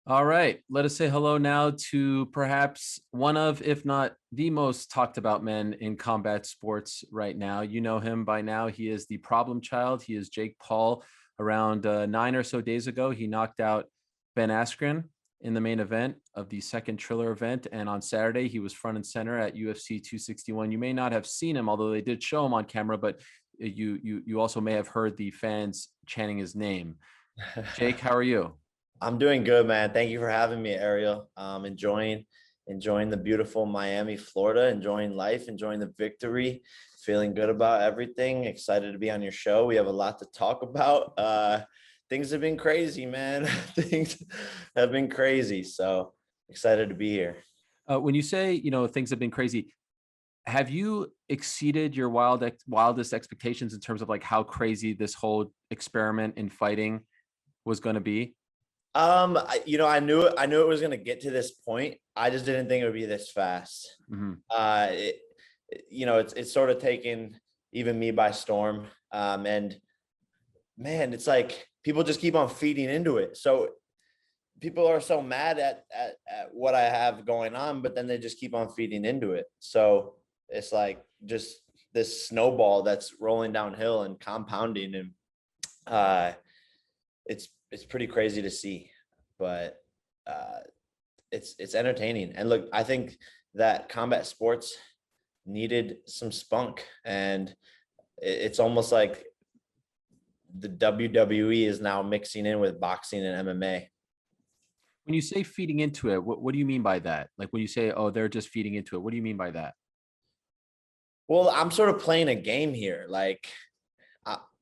All right. Let us say hello now to perhaps one of, if not the most talked about men in combat sports right now. You know him by now. He is the problem child. He is Jake Paul. Around 9 or so days ago, he knocked out Ben Askren in the main event of the second Triller event. And on Saturday, he was front and center at UFC 261. You may not have seen him, although they did show him on camera, but you also may have heard the fans chanting his name. Jake, how are you? I'm doing good, man. Thank you for having me, Ariel. Enjoying the beautiful Miami, Florida, enjoying life, enjoying the victory, feeling good about everything. Excited to be on your show. We have a lot to talk about. Things have been crazy, man. Things have been crazy. So excited to be here. When you say, things have been crazy, have you exceeded your wildest expectations in terms of like how crazy this whole experiment in fighting was going to be? I knew it was gonna get to this point. I just didn't think it would be this fast. Mhm. Uh, it, it's sort of taken even me by storm. And man, it's like people just keep on feeding into it. So people are so mad at what I have going on, but then they just keep on feeding into it. So it's like just this snowball that's rolling downhill and compounding, and uh, it's pretty crazy to see, but uh, it's entertaining. And look, I think that combat sports needed some spunk, and it's almost like the WWE is now mixing in with boxing and MMA. When you say feeding into it, what do you mean by that? Like when you say, oh, they're just feeding into it, what do you mean by that? Well, I'm sort of playing a game here. Like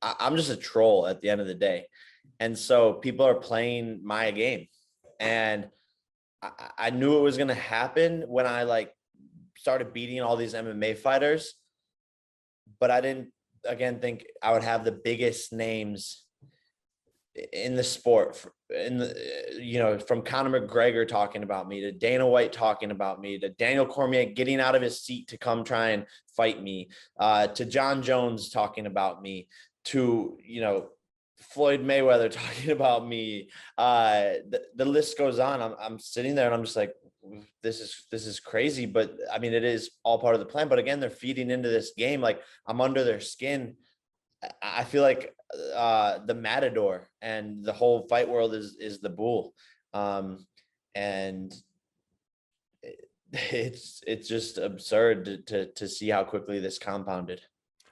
I'm just a troll at the end of the day, and so people are playing my game, and I knew it was going to happen when I like started beating all these MMA fighters, but I didn't again think I would have the biggest names in the sport, from Conor McGregor talking about me to Dana White talking about me to Daniel Cormier getting out of his seat to come try and fight me, to John Jones talking about me, to Floyd Mayweather talking about me. The list goes on. I'm sitting there and I'm just like, this is crazy, but I mean, it is all part of the plan. But again, they're feeding into this game. Like I'm under their skin. I feel like the matador, and the whole fight world is the bull. And it's just absurd to see how quickly this compounded.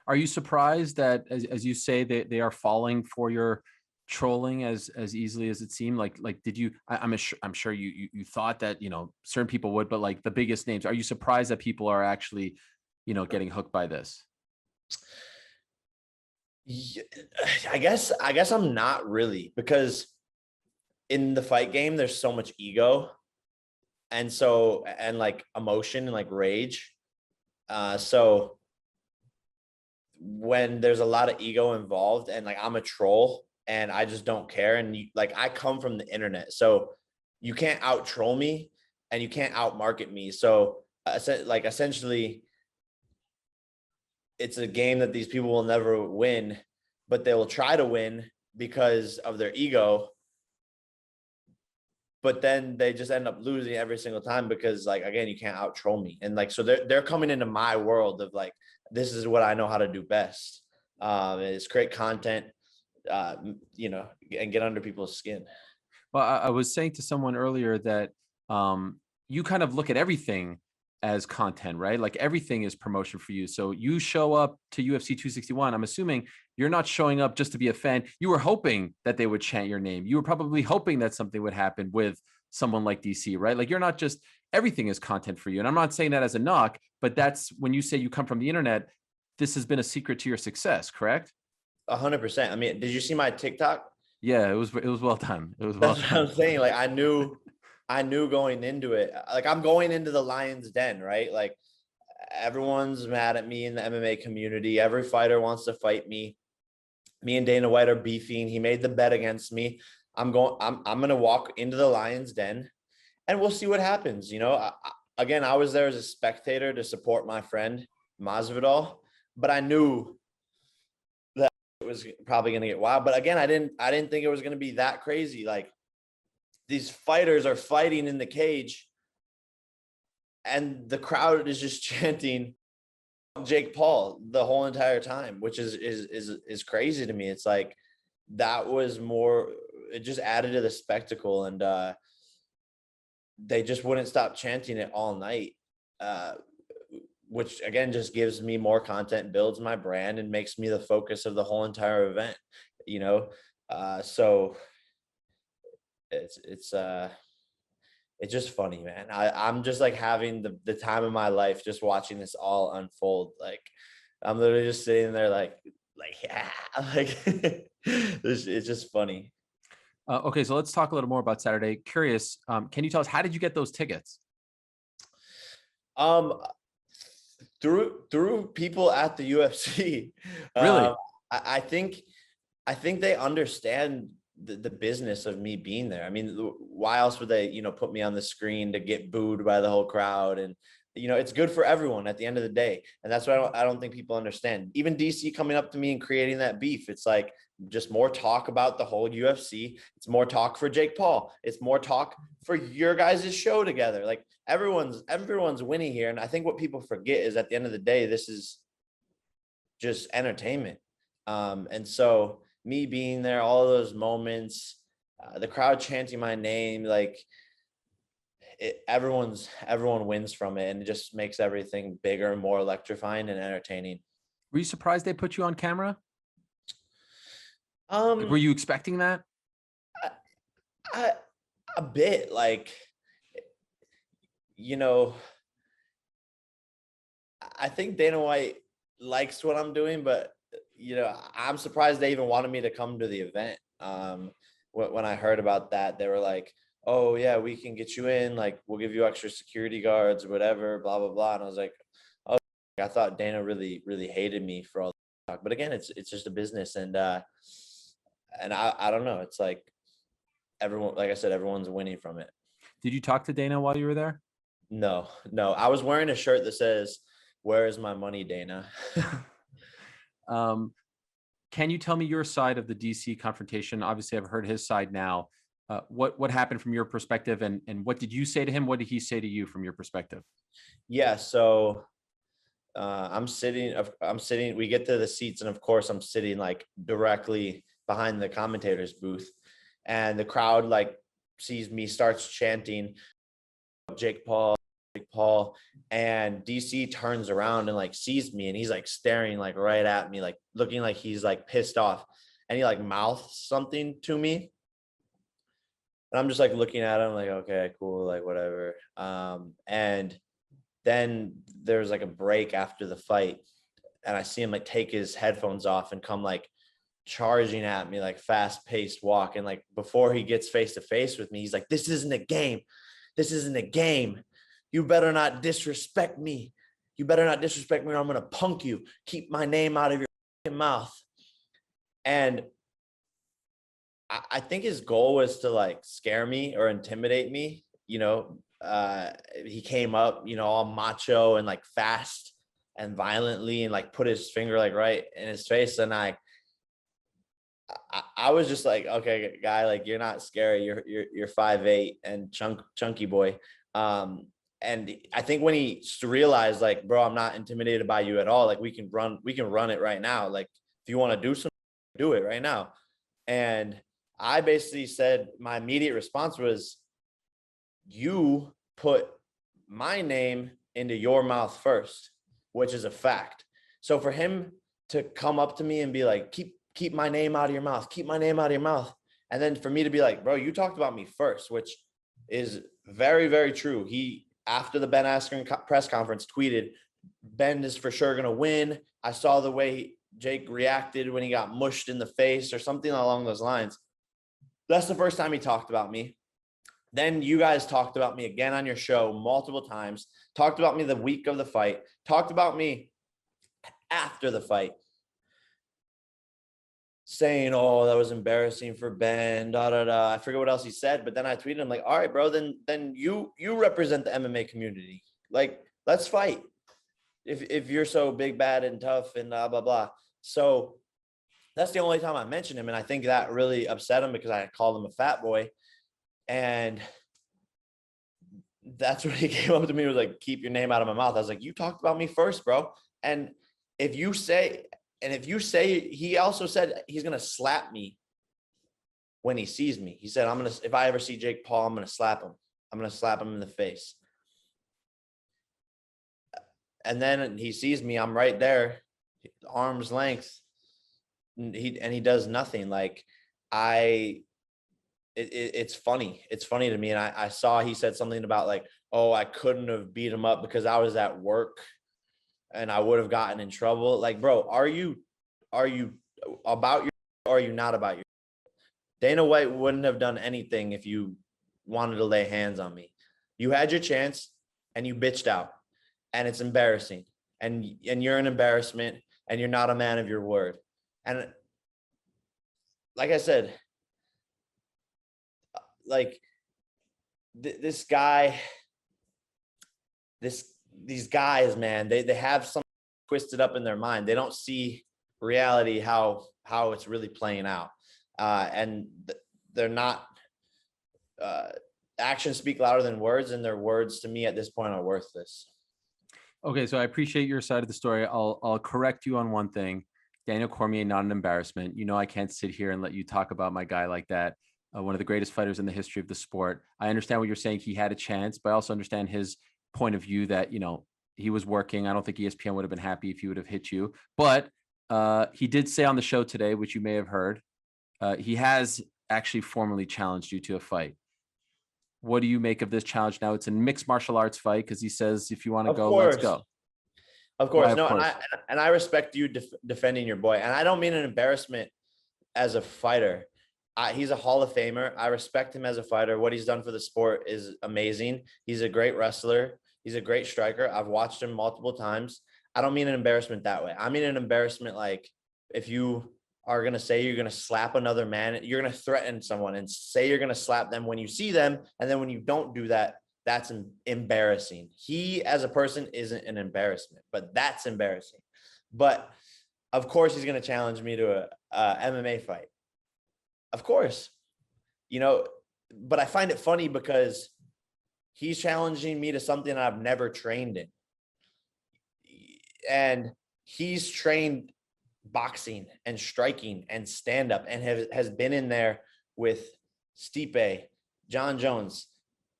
Are you surprised that, as you say, they are falling for your trolling as easily as it seemed? Like did you? I'm sure you thought that certain people would, but like the biggest names, are you surprised that people are actually getting hooked by this? Yeah, I guess I'm not really, because in the fight game there's so much ego, and like emotion and like rage. So when there's a lot of ego involved, and like I'm a troll and I just don't care, and like I come from the internet, so you can't out troll me and you can't out market me. So like essentially it's a game that these people will never win, but they will try to win because of their ego. But then they just end up losing every single time because, like, again, you can't out troll me. And like, so they're coming into my world of like, this is what I know how to do best. Is create content, uh, and get under people's skin. Well, I was saying to someone earlier that you kind of look at everything as content, right? Like everything is promotion for you. So you show up to UFC 261. I'm assuming you're not showing up just to be a fan. You were hoping that they would chant your name. You were probably hoping that something would happen with someone like DC, right? Like you're not just, everything is content for you. And I'm not saying that as a knock, but that's when you say you come from the internet, this has been a secret to your success, correct? 100%. I mean, did you see my TikTok? Yeah, it was well done. It was well That's what done. I'm saying. Like I knew going into it. Like I'm going into the lion's den, right? Like everyone's mad at me in the MMA community. Every fighter wants to fight me. Me and Dana White are beefing. He made the bet against me. I'm gonna walk into the lion's den, and we'll see what happens. Again, I was there as a spectator to support my friend Masvidal, but I knew it was probably gonna get wild. But again, I didn't think it was gonna be that crazy. Like these fighters are fighting in the cage and the crowd is just chanting Jake Paul the whole entire time, which is crazy to me. It's like that was more, it just added to the spectacle, and they just wouldn't stop chanting it all night, which again just gives me more content, builds my brand, and makes me the focus of the whole entire event, you know. So it's just funny, man. I'm just like having the time of my life just watching this all unfold. Like I'm literally just sitting there like yeah, like it's just funny. Okay, so let's talk a little more about Saturday. Curious, can you tell us, how did you get those tickets? Um, through people at the UFC. Really? I think they understand the business of me being there. I mean, why else would they, put me on the screen to get booed by the whole crowd? And it's good for everyone at the end of the day. And that's what I don't think people understand. Even DC coming up to me and creating that beef, it's like just more talk about the whole UFC. It's more talk for Jake Paul. It's more talk for your guys' show together. Like everyone's winning here. And I think what people forget is at the end of the day, this is just entertainment. And so me being there, all those moments, the crowd chanting my name, like everyone wins from it, and it just makes everything bigger and more electrifying and entertaining. Were you surprised they put you on camera? Like, were I, you expecting that? a bit, like, I think Dana White likes what I'm doing, but I'm surprised they even wanted me to come to the event. When I heard about that, they were like, "Oh yeah, we can get you in. Like, we'll give you extra security guards, whatever, blah blah blah." And I was like, "Oh, I thought Dana really really hated me for all the talk." But again, it's just a business, and I don't know. It's like everyone, like I said, everyone's winning from it. Did you talk to Dana while you were there? No. I was wearing a shirt that says, "Where is my money, Dana?" Can you tell me your side of the DC confrontation? Obviously, I've heard his side now. What happened from your perspective, and what did you say to him? What did he say to you from your perspective? Yeah, so I'm sitting. We get to the seats, and of course, I'm sitting like directly behind the commentator's booth, and the crowd like sees me, starts chanting, "Jake Paul, Jake Paul," and DC turns around and like sees me, and he's like staring like right at me, like looking like he's like pissed off, and he like mouths something to me, and I'm just like looking at him like, okay, cool, like whatever. And then there's like a break after the fight, and I see him like take his headphones off and come like charging at me, like fast paced walk. And like before he gets face to face with me, he's like, "This isn't a game. This isn't a game. You better not disrespect me. You better not disrespect me, or I'm going to punk you. Keep my name out of your mouth." And I think his goal was to like scare me or intimidate me. He came up, all macho and like fast and violently, and like put his finger like right in his face. And I was just like, "Okay, guy, like you're not scary. You're 5'8" and chunky boy. And I think when he realized like, "Bro, I'm not intimidated by you at all. Like we can run it right now. Like if you want to do something, do it right now." And I basically said, my immediate response was, "You put my name into your mouth first," which is a fact. So for him to come up to me and be like, keep my name out of your mouth, keep my name out of your mouth. And then for me to be like, "Bro, you talked about me first," which is very, very true. He, after the Ben Askren press conference, tweeted, "Ben is for sure going to win. I saw the way Jake reacted when he got mushed in the face," or something along those lines. That's the first time he talked about me. Then you guys talked about me again on your show multiple times, talked about me the week of the fight, talked about me after the fight, saying, "Oh, that was embarrassing for Ben, da, da, da." I forget what else he said, but then I tweeted him like, "All right, bro, then you represent the MMA community. Like, let's fight. If you're so big, bad, and tough and blah, blah, blah." So that's the only time I mentioned him. And I think that really upset him because I called him a fat boy. And that's when he came up to me and was like, keep your name out of my mouth. I was like, you talked about me first, bro. And if you say, he also said he's going to slap me when he sees me. He said, if I ever see Jake Paul, I'm going to slap him. I'm going to slap him in the face. And then he sees me, I'm right there, arm's length. And he does nothing. Like it's funny. It's funny to me. And I saw he said something about like, oh, I couldn't have beat him up because I was at work and I would have gotten in trouble. Like, bro, are you about your, or are you not about your? Dana White wouldn't have done anything if you wanted to lay hands on me. You had your chance and you bitched out, and it's embarrassing. And you're an embarrassment, and you're not a man of your word. And like I said, like this guy, these guys, man, they have something twisted up in their mind. They don't see reality, how it's really playing out. And they're not, actions speak louder than words, and their words to me at this point are worthless. Okay, so I appreciate your side of the story. I'll correct you on one thing. Daniel Cormier, not an embarrassment. You know, I can't sit here and let you talk about my guy like that. One of the greatest fighters in the history of the sport. I understand what you're saying. He had a chance, but I also understand his point of view that, you know, he was working. I don't think ESPN would have been happy if he would have hit you. But he did say on the show today, which you may have heard, he has actually formally challenged you to a fight. What do you make of this challenge now? It's a mixed martial arts fight because he says, if you want to go, let's go. Of course. Why, no, of course. And I respect you defending your boy. And I don't mean an embarrassment as a fighter. He's a Hall of Famer. I respect him as a fighter. What he's done for the sport is amazing. He's a great wrestler. He's a great striker. I've watched him multiple times. I don't mean an embarrassment that way. I mean an embarrassment like if you are going to say you're going to slap another man, you're going to threaten someone and say you're going to slap them when you see them. And then when you don't do that, that's embarrassing. He as a person isn't an embarrassment, but that's embarrassing. But of course he's going to challenge me to a MMA fight. Of course, you know, but I find it funny because he's challenging me to something I've never trained in. And he's trained boxing and striking and stand-up and has been in there with Stipe, John Jones.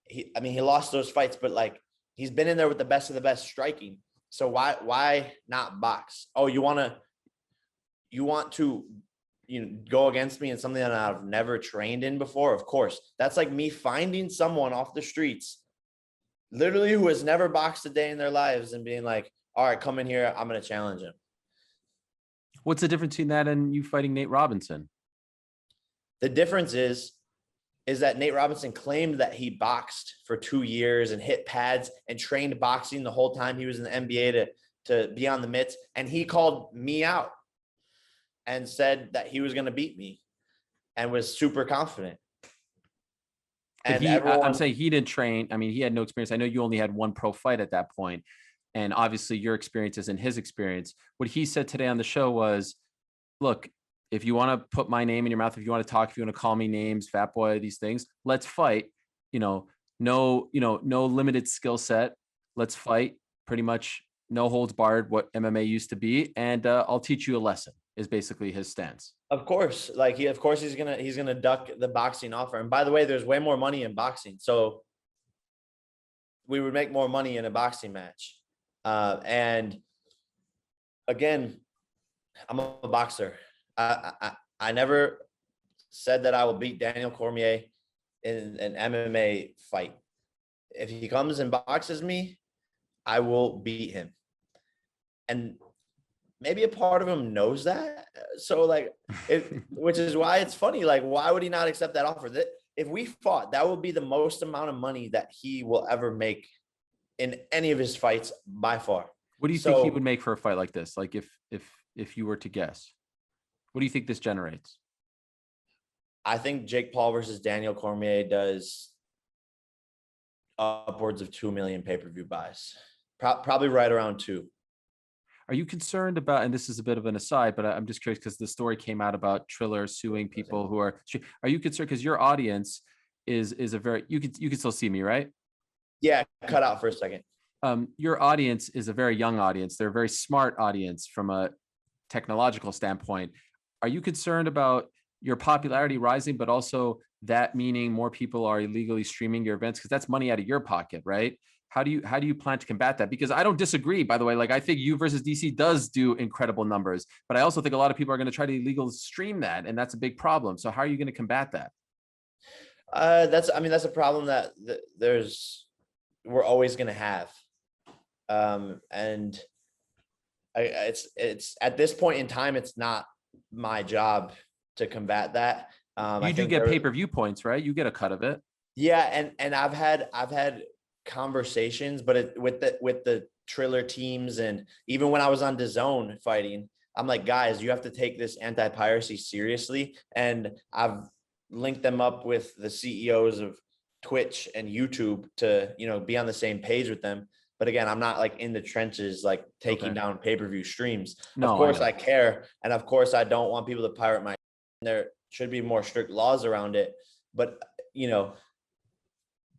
He lost those fights, but like he's been in there with the best of the best striking. So why not box? Oh, you want to go against me in something that I've never trained in before? Of course. That's like me finding someone off the streets, literally who has never boxed a day in their lives, and being like, all right, come in here, I'm going to challenge him. What's the difference between that and you fighting Nate Robinson? The difference is that Nate Robinson claimed that he boxed for 2 years and hit pads and trained boxing the whole time he was in the NBA to be on the mitts. And he called me out and said that he was going to beat me and was super confident. And I'm saying he didn't train. I mean, he had no experience. I know you only had one pro fight at that point, and obviously your experience isn't his experience. What he said today on the show was, look, if you want to put my name in your mouth, if you want to talk, if you want to call me names, fat boy, these things, let's fight. No limited skill set. Let's fight. Pretty much no holds barred, what MMA used to be. And I'll teach you a lesson, is basically his stance. Of course. He's gonna duck the boxing offer. And by the way, there's way more money in boxing. So we would make more money in a boxing match. And again, I'm a boxer. I never said that I will beat Daniel Cormier in an MMA fight. If he comes and boxes me, I will beat him. And maybe a part of him knows that. So which is why it's funny. Like, why would he not accept that offer? That if we fought, that would be the most amount of money that he will ever make in any of his fights by far. What do you think he would make for a fight like this? Like if you were to guess, what do you think this generates? I think Jake Paul versus Daniel Cormier does upwards of 2 million pay-per-view buys. Probably right around 2. Are you concerned about, and this is a bit of an aside, but I'm just curious because the story came out about Triller suing people who are you concerned because your audience, is a very, you can still see me, right? Yeah, cut out for a second. Your audience is a very young audience. They're a very smart audience from a technological standpoint. Are you concerned about your popularity rising, but also that meaning more people are illegally streaming your events? Because that's money out of your pocket, right? How do you plan to combat that? Because I don't disagree, by the way. Like, I think you versus DC does do incredible numbers, but I also think a lot of people are going to try to illegal stream that, and that's a big problem. So how are you going to combat that? That's a problem that we're always going to have. And it's at this point in time, it's not my job to combat that. I You do think get pay-per-view points, right? You get a cut of it. yeah, and I've had conversations, but with the Triller teams, and even when I was on DAZN fighting, I'm like, guys, you have to take this anti-piracy seriously, and I've linked them up with the CEOs of Twitch and YouTube to, be on the same page with them. But again, I'm not like in the trenches, like taking down pay-per-view streams. No, of course I care. And of course I don't want people to pirate my, there should be more strict laws around it. But,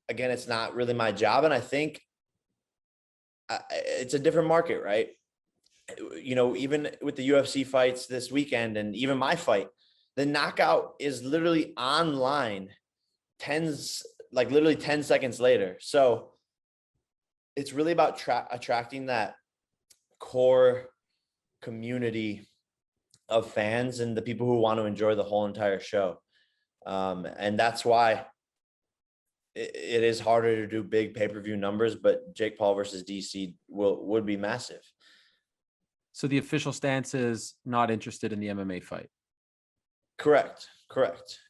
again, it's not really my job. And I think it's a different market, right? Even with the UFC fights this weekend and even my fight, the knockout is literally online literally 10 seconds later. So it's really about attracting that core community of fans and the people who want to enjoy the whole entire show. And that's why it is harder to do big pay-per-view numbers, but Jake Paul versus DC would be massive. So the official stance is not interested in the MMA fight. Correct.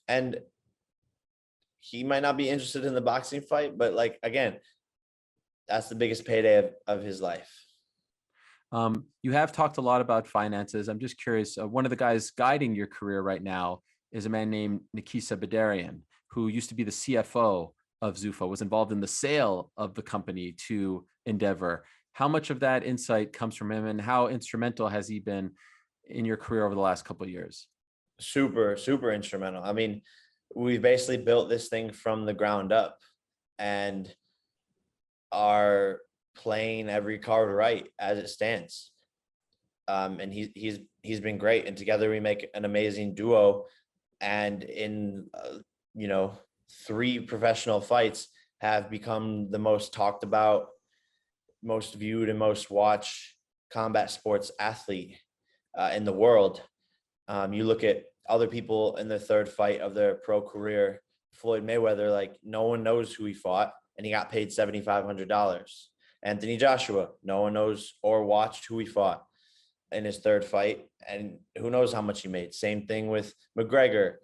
And he might not be interested in the boxing fight, but like, again, that's the biggest payday of his life. You have talked a lot about finances. I'm just curious. One of the guys guiding your career right now is a man named Nikisa Badarian, who used to be the CFO of Zuffa, was involved in the sale of the company to Endeavor. How much of that insight comes from him, and how instrumental has he been in your career over the last couple of years? Super, super instrumental. I mean, we basically built this thing from the ground up and are playing every card right as it stands. And he's been great. And together we make an amazing duo. And in, 3 professional fights have become the most talked about, most viewed and most watched combat sports athlete in the world. You look at other people in their third fight of their pro career, Floyd Mayweather, like no one knows who he fought and he got paid $7,500. Anthony Joshua, no one knows or watched who he fought in his third fight, and who knows how much he made. Same thing with McGregor,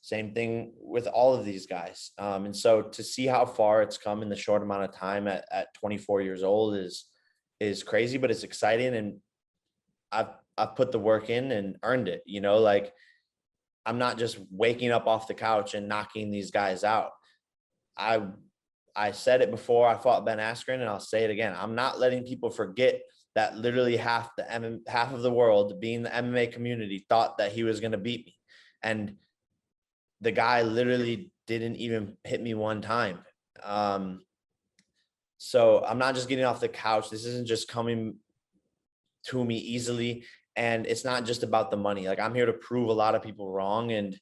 same thing with all of these guys. And so to see how far it's come in the short amount of time at 24 years old is crazy, but it's exciting. And I've put the work in and earned it, like I'm not just waking up off the couch and knocking these guys out. I said it before I fought Ben Askren, and I'll say it again. I'm not letting people forget that literally half of the world, being the MMA community, thought that he was going to beat me. And the guy literally didn't even hit me one time. So I'm not just getting off the couch. This isn't just coming to me easily. And it's not just about the money. Like, I'm here to prove a lot of people wrong and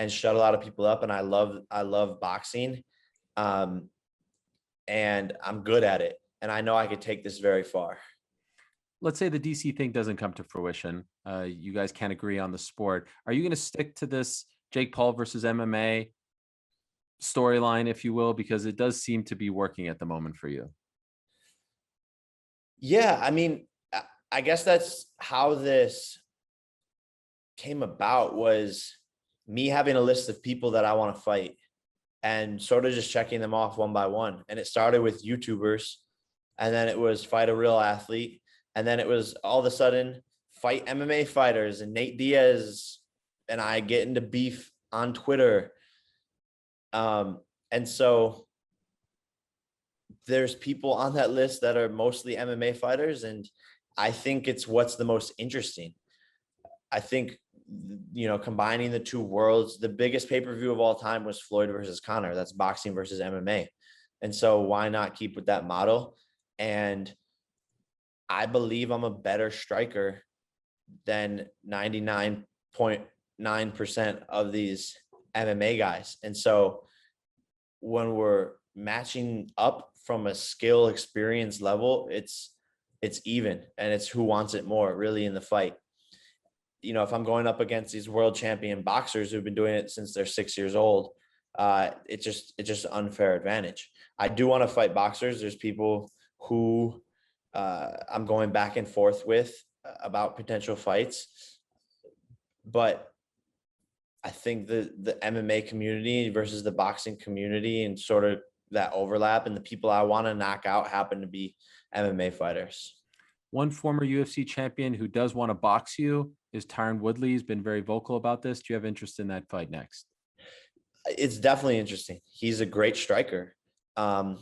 shut a lot of people up. And I love boxing. And I'm good at it. And I know I could take this very far. Let's say the DC thing doesn't come to fruition. You guys can't agree on the sport. Are you going to stick to this Jake Paul versus MMA storyline, if you will, because it does seem to be working at the moment for you? Yeah. I mean, I guess that's how this came about, was me having a list of people that I want to fight and sort of just checking them off one by one. And it started with YouTubers, and then it was fight a real athlete. And then it was all of a sudden fight MMA fighters, and Nate Diaz and I get into beef on Twitter. And so there's people on that list that are mostly MMA fighters. And I think it's what's the most interesting. I think combining the two worlds. The biggest pay-per-view of all time was Floyd versus Conor. That's boxing versus MMA. And so why not keep with that model? And I believe I'm a better striker than 99.9% of these MMA guys. And so when we're matching up from a skill experience level, it's even, and it's who wants it more really in the fight. If I'm going up against these world champion boxers who've been doing it since they're 6 years old, it's just an unfair advantage. I do want to fight boxers. There's people who I'm going back and forth with about potential fights, but I think the MMA community versus the boxing community and sort of that overlap, and the people I want to knock out happen to be MMA fighters. One former UFC champion who does want to box you is Tyron Woodley. He's been very vocal about this. Do you have interest in that fight next? It's definitely interesting. He's a great striker. And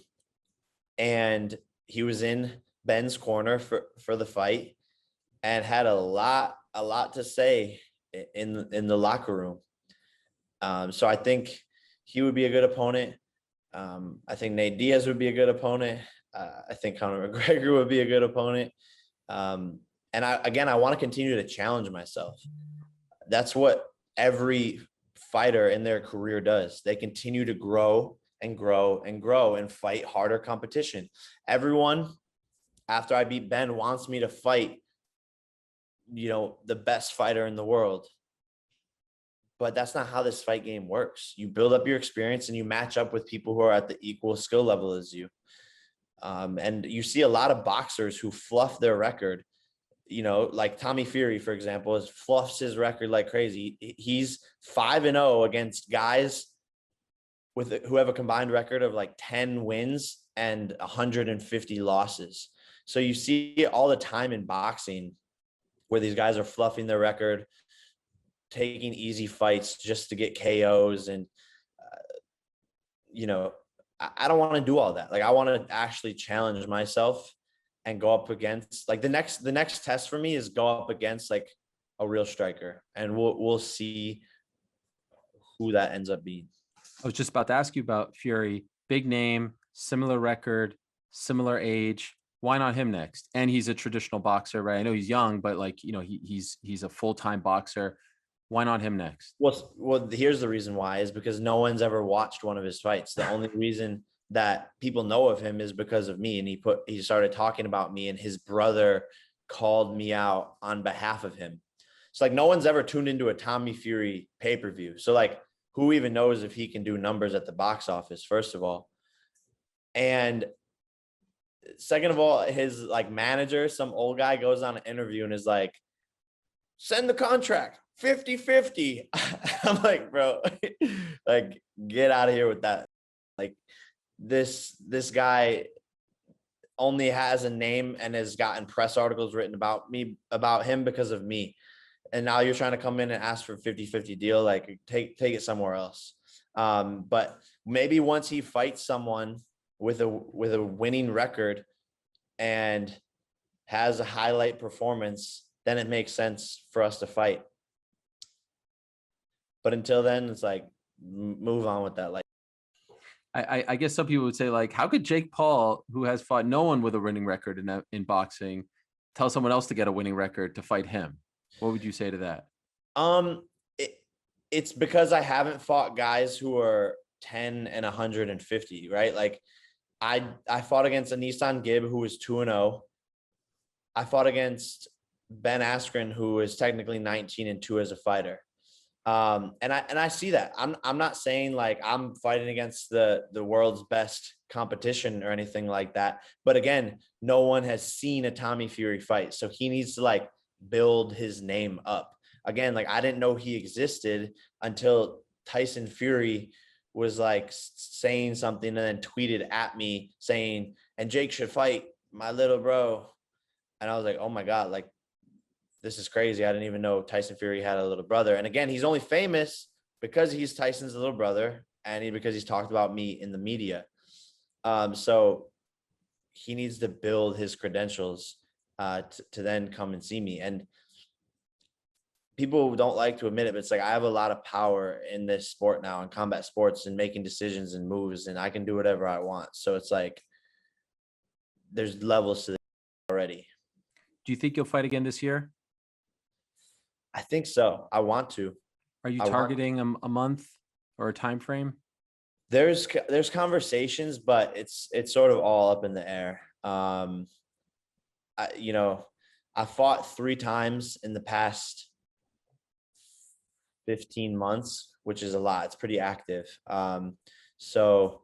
he was in Ben's corner for the fight and had a lot to say in the locker room. So I think he would be a good opponent. I think Nate Diaz would be a good opponent. I think Conor McGregor would be a good opponent. And I want to continue to challenge myself. That's what every fighter in their career does. They continue to grow and grow and grow and fight harder competition. Everyone, after I beat Ben, wants me to fight, the best fighter in the world. But that's not how this fight game works. You build up your experience and you match up with people who are at the equal skill level as you. And you see a lot of boxers who fluff their record, like Tommy Fury, for example, fluffs his record like crazy. He's 5-0 against guys who have a combined record of like 10 wins and 150 losses. So you see it all the time in boxing where these guys are fluffing their record, taking easy fights just to get KOs. And, I don't want to do all that. Like, I want to actually challenge myself and go up against, like, the next test for me is go up against like a real striker, and we'll see who that ends up being. I was just about to ask you about Fury. Big name, similar record, similar age. Why not him next? And he's a traditional boxer, right? I know he's young, but like, he's a full-time boxer. Why not him next? Well, here's the reason why, is because no one's ever watched one of his fights. The only reason that people know of him is because of me. And he started talking about me, and his brother called me out on behalf of him. So like, no one's ever tuned into a Tommy Fury pay-per-view. So like, who even knows if he can do numbers at the box office, first of all. And second of all, his like manager, some old guy, goes on an interview and is like, send the contract 50-50. I'm like, bro, like, get out of here with that. Like, this guy only has a name and has gotten press articles written about him because of me. And now you're trying to come in and ask for a 50-50 deal. Like, take it somewhere else. But maybe once he fights someone with a winning record and has a highlight performance, then it makes sense for us to fight. But until then, it's like, move on with that. Like, I guess some people would say, like, how could Jake Paul, who has fought no one with a winning record in boxing, tell someone else to get a winning record to fight him? What would you say to that? It's because I haven't fought guys who are 10 and 150, right? Like, I fought against a Nissan Gibb who was 2-0. I fought against Ben Askren, who is technically 19-2 as a fighter. And I see that. I'm not saying like I'm fighting against the world's best competition or anything like that. But again, no one has seen a Tommy Fury fight. So he needs to like build his name up. Again, like, I didn't know he existed until Tyson Fury was like saying something and then tweeted at me saying, and Jake should fight my little bro. And I was like, oh my God, like, this is crazy. I didn't even know Tyson Fury had a little brother. And again, he's only famous because he's Tyson's little brother and because he's talked about me in the media. So he needs to build his credentials to then come and see me. And people don't like to admit it, but it's like I have a lot of power in this sport now, in combat sports, and making decisions and moves, and I can do whatever I want. So it's like there's levels to this already. Do you think you'll fight again this year? I think so. I want to. Are you I want. targeting a month or a time frame? There's conversations, but it's sort of all up in the air. I fought 3 times in the past 15 months, which is a lot. It's pretty active. So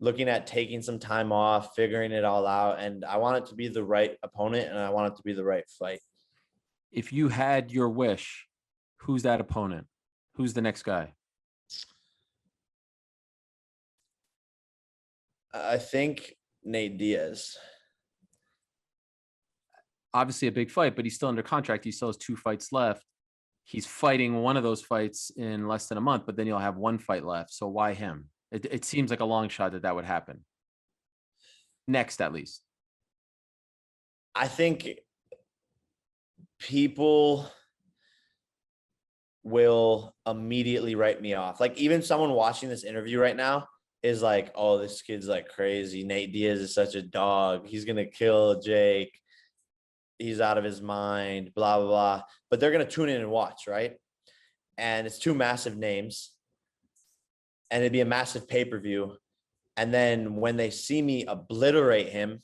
looking at taking some time off, figuring it all out, and I want it to be the right opponent, and I want it to be the right fight. If you had your wish, who's that opponent? Who's the next guy? I think Nate Diaz. Obviously a big fight, but he's still under contract. He still has 2 fights left. He's fighting one of those fights in less than a month, but then you'll have 1 fight left. So why him? It seems like a long shot that would happen. Next, at least. I think people will immediately write me off. Like even someone watching this interview right now is like, oh, this kid's like crazy. Nate Diaz is such a dog. He's going to kill Jake. He's out of his mind, blah, blah, blah. But they're going to tune in and watch, right? And it's 2 massive names. And it'd be a massive pay-per-view. And then when they see me obliterate him,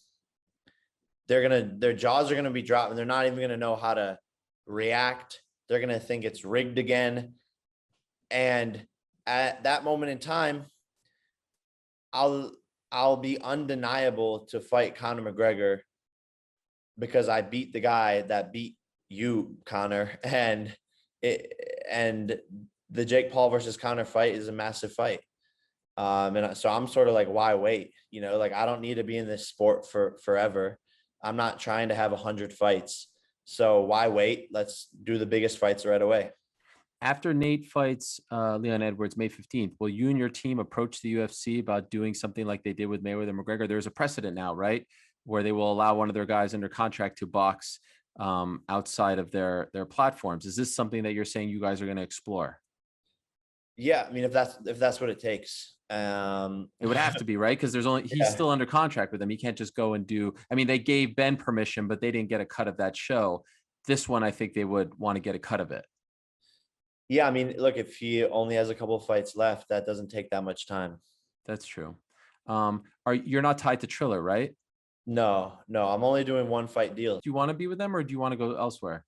their jaws are going to be dropped, and they're not even going to know how to react. They're going to think it's rigged again. And at that moment in time, I'll be undeniable to fight Conor McGregor because I beat the guy that beat you, Conor. And the Jake Paul versus Conor fight is a massive fight. And so I'm sort of like, why wait? Like I don't need to be in this sport for forever. I'm not trying to have 100 fights. So why wait? Let's do the biggest fights right away. After Nate fights Leon Edwards May 15th, will you and your team approach the UFC about doing something like they did with Mayweather McGregor? There's a precedent now, right? Where they will allow one of their guys under contract to box outside of their platforms. Is this something that you're saying you guys are going to explore? Yeah, I mean, if that's what it takes. It would have to be, right? Because he's still under contract with them. He can't just go and do. I mean, they gave Ben permission, but they didn't get a cut of that show. This one, I think they would want to get a cut of it. Yeah, I mean, look, if he only has a couple of fights left, that doesn't take that much time. That's true. You're not tied to Triller, right? No, I'm only doing 1 fight deal. Do you want to be with them, or do you want to go elsewhere?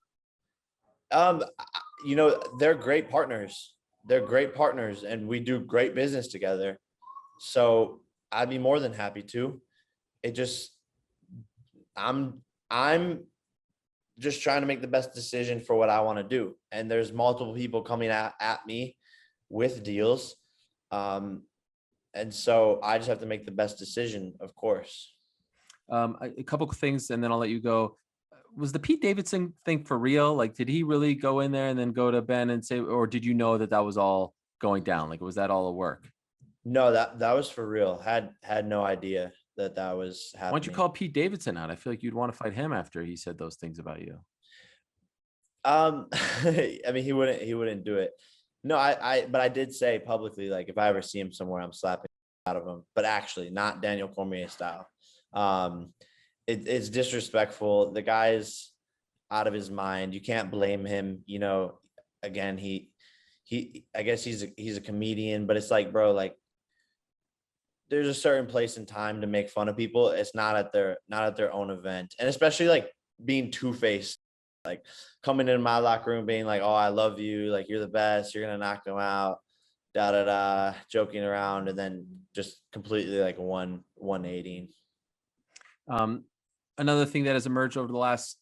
They're great partners. And we do great business together. So I'd be more than happy to. I'm just trying to make the best decision for what I want to do. And there's multiple people coming at me with deals. And so I just have to make the best decision, of course. A couple of things, and then I'll let you go. Was the Pete Davidson thing for real? Like, did he really go in there and then go to Ben and say, or did you know that was all going down? Like, was that all a work? No, that was for real. Had no idea that was happening. Why don't you call Pete Davidson out? I feel like you'd want to fight him after he said those things about you. I mean, he wouldn't do it. No, but I did say publicly, like, if I ever see him somewhere, I'm slapping out of him, but actually not Daniel Cormier style. It's disrespectful. The guy's out of his mind. You can't blame him. Again, I guess he's a comedian, but it's like, bro, like there's a certain place and time to make fun of people. It's not at their own event. And especially like being two-faced, like coming in my locker room being like, oh, I love you. Like, you're the best. You're going to knock them out, joking around. And then just completely like 180. Another thing that has emerged over the last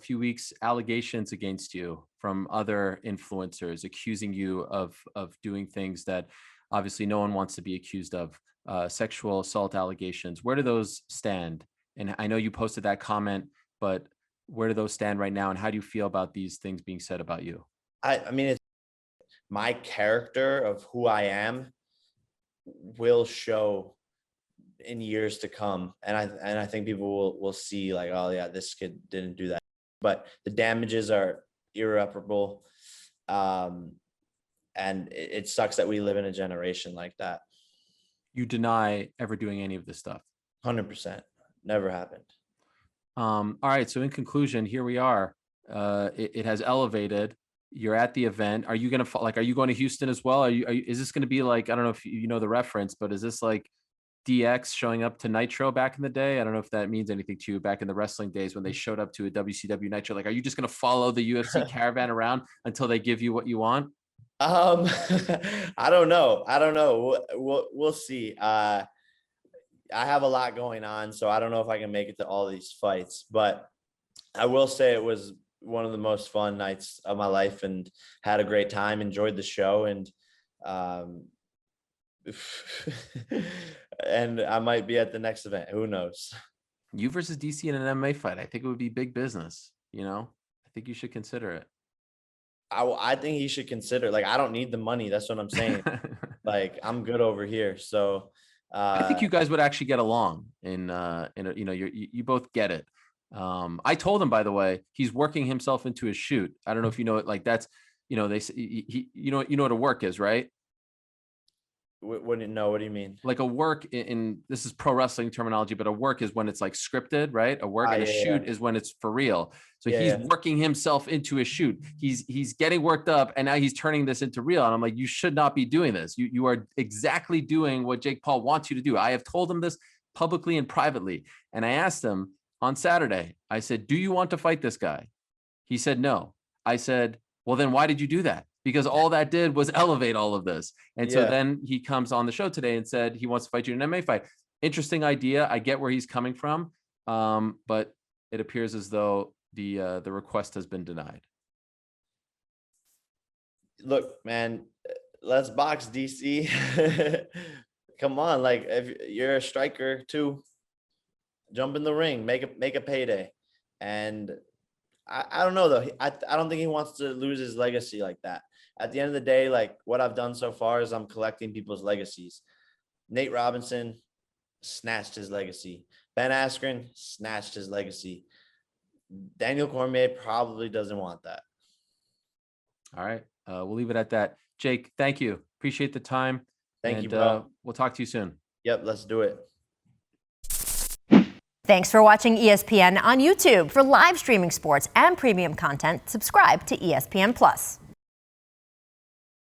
few weeks, allegations against you from other influencers accusing you of doing things that obviously no one wants to be accused of, sexual assault allegations. Where do those stand? And I know you posted that comment, but where do those stand right now? And how do you feel about these things being said about you? I mean, it's my character of who I am will show in years to come. And I think people will see like, oh yeah, this kid didn't do that. But the damages are irreparable. And it sucks that we live in a generation like that. You deny ever doing any of this stuff? 100%. Never happened. All right. So in conclusion, here we are. It has elevated. You're at the event. Are you going to are you going to Houston as well? Is this going to be like, I don't know if you know the reference, but is this like DX showing up to Nitro back in the day? I don't know if that means anything to you back in the wrestling days when they showed up to a WCW Nitro. Like, are you just going to follow the UFC caravan around until they give you what you want? I don't know. We'll see. I have a lot going on, so I don't know if I can make it to all these fights, but I will say it was one of the most fun nights of my life and had a great time, enjoyed the show, and and I might be at the next event. Who knows? You versus DC in an MMA fight. I think it would be big business. I think you should consider it. I think he should consider. Like, I don't need the money. That's what I'm saying. Like, I'm good over here. So I think you guys would actually get along you both get it. I told him, by the way, he's working himself into a shoot. I don't know if you know it. Like, that's, they say you know what a work is, right? Wouldn't know. What do you mean? Like a work in this is pro wrestling terminology, but a work is when it's like scripted, right? A work and a shoot is when it's for real. So he's working himself into a shoot. He's getting worked up, and now he's turning this into real. And I'm like, you should not be doing this. You are exactly doing what Jake Paul wants you to do. I have told him this publicly and privately. And I asked him on Saturday, I said, do you want to fight this guy? He said, no. I said, well, then why did you do that? Because all that did was elevate all of this. And so then he comes on the show today and said he wants to fight you in an MMA fight. Interesting idea. I get where he's coming from. But it appears as though the request has been denied. Look, man, let's box, DC. Come on. Like, if you're a striker too, jump in the ring, make a payday. And I don't know, though. I don't think he wants to lose his legacy like that. At the end of the day, like, what I've done so far is I'm collecting people's legacies. Nate Robinson snatched his legacy. Ben Askren snatched his legacy. Daniel Cormier probably doesn't want that. All right. We'll leave it at that. Jake, thank you. Appreciate the time. Thank you, bro. We'll talk to you soon. Yep, let's do it. Thanks for watching ESPN on YouTube. For live streaming sports and premium content, subscribe to ESPN+.